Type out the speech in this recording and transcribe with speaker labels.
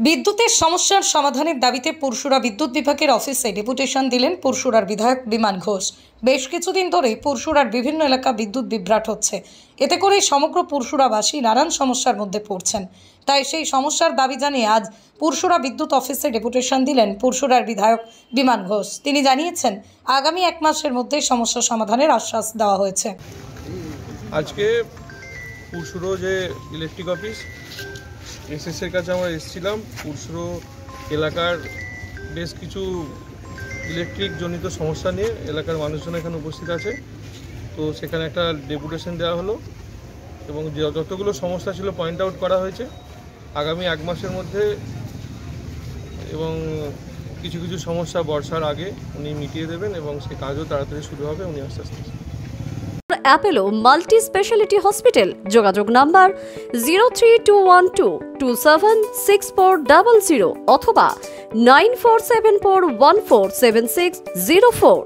Speaker 1: বিদ্যুতের সমস্যার সমাধানের দাবিতে পুরসুরা বিদ্যুৎ বিভাগের অফিসে ডেপুটেশন দিলেন পুরসুরার বিধায়ক বিমান ঘোষ। বেশ কিছুদিন ধরে পুরসুরার বিভিন্ন এলাকা বিদ্যুৎ বিভ্রাট হচ্ছে, এতে করে সমগ্র পুরসুরাবাসী নানান সমস্যার মধ্যে পড়ছেন। তাই সেই সমস্যার দাবি জানিয়ে আজ পুরসুরা বিদ্যুৎ অফিসে ডেপুটেশন দিলেন পুরসুরার বিধায়ক বিমান ঘোষ। তিনি জানিয়েছেন আগামী 1 মাসের মধ্যে সমস্যা সমাধানের আশ্বাস দেওয়া হয়েছে।
Speaker 2: আজকে পুরসুরো যে ইলেকট্রিক অফিস এসএসের কাছে আমরা এসেছিলাম। পুরসুরো এলাকার বেশ কিছু ইলেকট্রিক জনিত সমস্যা নিয়ে এলাকার মানুষজন এখানে উপস্থিত আছে। তো সেখানে একটা ডেপুটেশন দেওয়া হলো এবং যতগুলো সমস্যা ছিল পয়েন্ট আউট করা হয়েছে। আগামী 1 মাসের মধ্যে এবং কিছু কিছু সমস্যা বর্ষার আগে উনি মিটিয়ে দেবেন এবং সেই কাজও তাড়াতাড়ি শুরু হবে উনি আস্তে আস্তে।
Speaker 3: অ্যাপোলো মাল্টি স্পেশালিটি হসপিটাল, যোগাযোগ নাম্বার 03212276400 অথবা 9474147604।